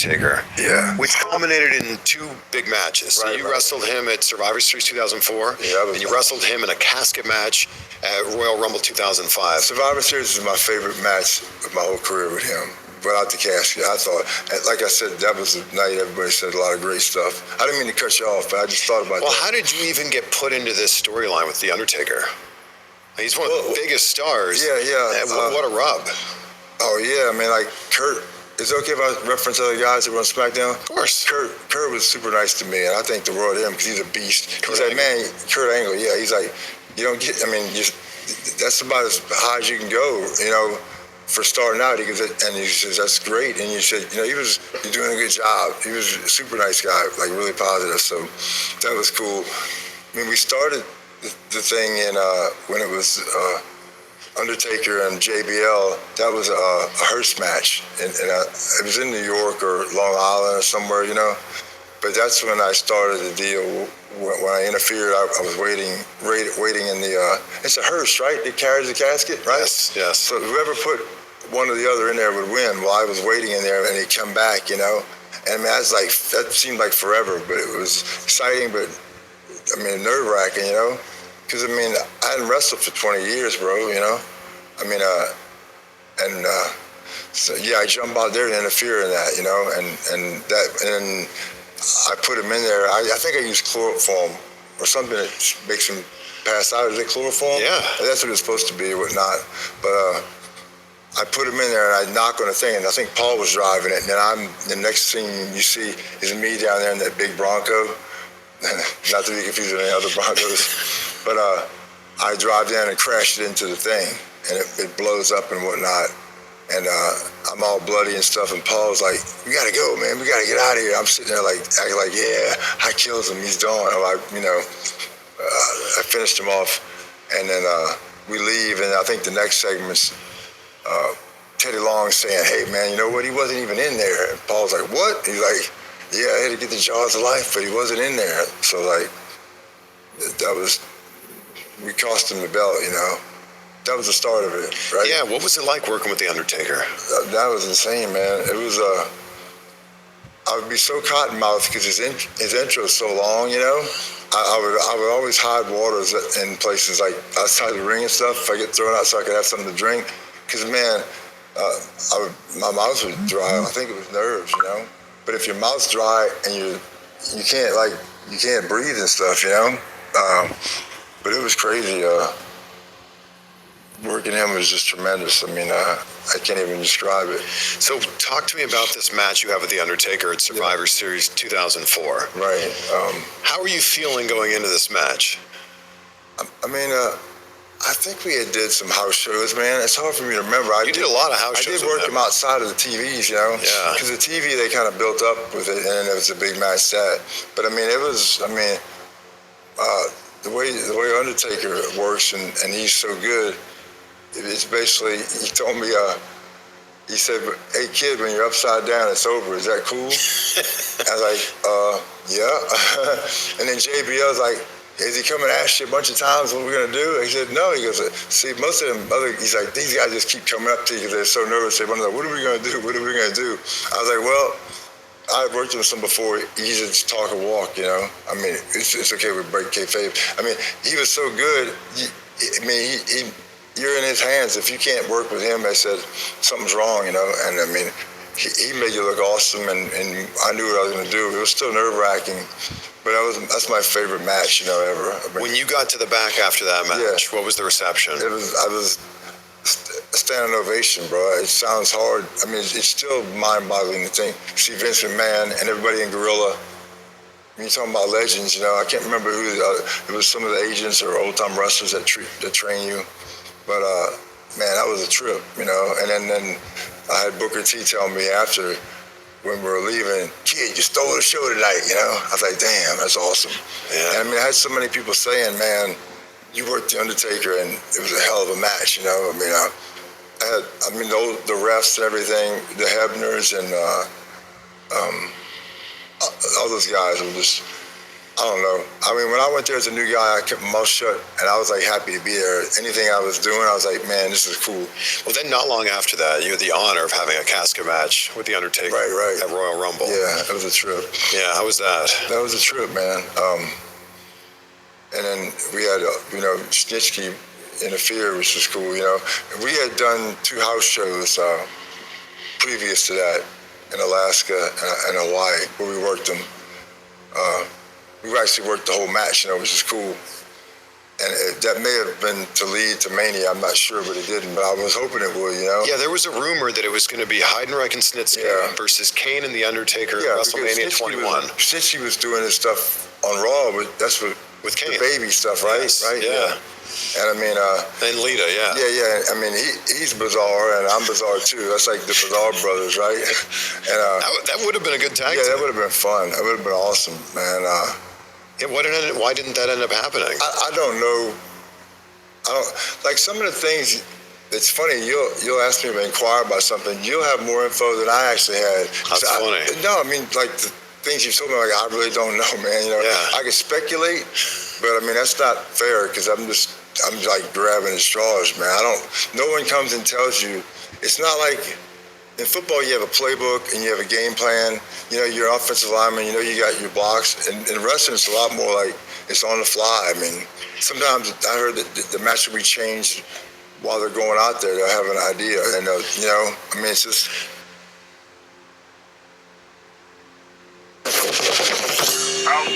Undertaker. Yeah. Which culminated in 2 big matches. So you wrestled him at Survivor Series 2004, and you wrestled him in a casket match at Royal Rumble 2005. Survivor Series is my favorite match of my whole career with him. Without the casket, I thought, like I said, that was the night everybody said a lot of great stuff. I didn't mean to cut you off, but I just thought about that. Well, how did you even get put into this storyline with The Undertaker? He's one of the biggest stars. Yeah. What a rub. Oh, yeah. I mean, like, Kurt, is it okay if I reference other guys that were on SmackDown? Of course. Kurt was super nice to me, and I think the world of him because he's a beast. He's like, man, Kurt Angle, yeah. He's like, you don't get, I mean, that's about as high as you can go, you know, for starting out. He says, that's great. And you said, you know, you're doing a good job. He was a super nice guy, like really positive. So that was cool. I mean, we started the thing in, when it was Undertaker and JBL, that was a hearse match. And it was in New York or Long Island or somewhere, you know. But that's when I started the deal. When I interfered, I was waiting in the, it's a hearse, right? It carries the casket, right? Yes. So whoever put one or the other in there would win. Well, I was waiting in there and he'd come back, you know? And I mean, that seemed like forever, but it was exciting, but I mean, nerve-wracking, you know? Because I mean, I hadn't wrestled for 20 years, bro, you know? I mean, so yeah, I jumped out there to interfere in that, you know? And I put him in there. I think I used chloroform or something that makes him pass out. Is it chloroform? Yeah. That's what it's supposed to be or whatnot. But I put him in there and I knock on the thing, and I think Paul was driving it. And then the next thing you see is me down there in that big Bronco. Not to be confused with any other Broncos. But I drive down and crash it into the thing, and it blows up and whatnot. And I'm all bloody and stuff, and Paul's like, we gotta go, man, we gotta get out of here. I'm sitting there like, acting like, yeah, I killed him, he's gone. I finished him off, and then we leave, and I think the next segment's Teddy Long saying, hey, man, you know what, he wasn't even in there. And Paul's like, what? He's like, yeah, I had to get the jaws of life, but he wasn't in there. So, like, we cost him the belt, you know. That was the start of it, right? Yeah, what was it like working with The Undertaker? That was insane, man. It was, I would be so cottonmouthed because his intro is so long, you know? I would always hide waters in places like outside the ring and stuff if I get thrown out so I could have something to drink. Because, man, my mouth would dry. I think it was nerves, you know? But if your mouth's dry and you can't breathe and stuff, you know? But it was crazy. Working him was just tremendous. I mean, I can't even describe it. So talk to me about this match you have with The Undertaker at Survivor Series 2004. Right. How are you feeling going into this match? I mean, I think we did some house shows, man. It's hard for me to remember. You did a lot of house shows. I did work them outside of the TVs, you know? Yeah. Because the TV, they kind of built up with it, and it was a big match set. But, I mean, the way Undertaker works, and he's so good, it's basically, he told me, he said, hey kid, when you're upside down, it's over. Is that cool? I was like, yeah. And then JBL's like, is he coming to ask you a bunch of times what we're gonna do? He said, no. He goes, see, most of them he's like, these guys just keep coming up to you because they're so nervous. They want to know, what are we gonna do? What are we gonna do? I was like, well, I've worked with some before. He just talk and walk, you know? I mean, it's okay with break kayfabe. I mean, he was so good. You're in his hands. If you can't work with him, I said, something's wrong, you know? And I mean, he made you look awesome, and I knew what I was gonna do. It was still nerve-wracking, but that's my favorite match, you know, ever. I mean, when you got to the back after that match, what was the reception? I was a standing ovation, bro. It sounds hard. I mean, it's still mind-boggling to think, see Vince McMahon and everybody in Gorilla. When you're talking about legends, you know, I can't remember who, it was some of the agents or old-time wrestlers that train you. But, man, that was a trip, you know. And then I had Booker T tell me after, when we were leaving, kid, you stole the show tonight, you know. I was like, damn, that's awesome. Yeah. And I mean, I had so many people saying, man, you worked The Undertaker, and it was a hell of a match, you know. I mean, the refs and everything, the Hebners and all those guys were just I don't know. I mean, when I went there as a new guy, I kept my mouth shut, and I was like happy to be there. Anything I was doing, I was like, man, this is cool. Well, then not long after that, you had the honor of having a casket match with the Undertaker right. at Royal Rumble. Yeah, it was a trip. Yeah, how was that? That was a trip, man. And then we had, Snitsky interfere, which was cool. We had done 2 house shows previous to that in Alaska and Hawaii, where we worked them. We actually worked the whole match, which is cool. And that may have been to lead to Mania. I'm not sure, but it didn't. But I was hoping it would, Yeah, there was a rumor that it was going to be Heidenreich and Snitsky versus Kane and the Undertaker at WrestleMania 21. Snitsky was doing his stuff on Raw, but that's with Kane. The baby stuff, right? Yes, right? Yeah. And I mean, and Lita, yeah. Yeah. I mean, he's bizarre, and I'm bizarre too. That's like the Bizarre Brothers, right? And that would have been a good tag. Yeah, that would have been fun. That would have been awesome, man. Why didn't that end up happening? I don't know. I don't like some of the things. It's funny. You'll ask me to inquire about something. You'll have more info than I actually had. That's funny. No, I mean like the things you told me. Like I really don't know, man. I can speculate, but I mean that's not fair because I'm like grabbing at straws, man. No one comes and tells you. It's not like in football you have a playbook and you have a game plan. You're an offensive lineman. You got your blocks. And in wrestling, it's a lot more like it's on the fly. I mean, sometimes I heard that the match will be changed while they're going out there. They'll have an idea, and I mean, it's just. Out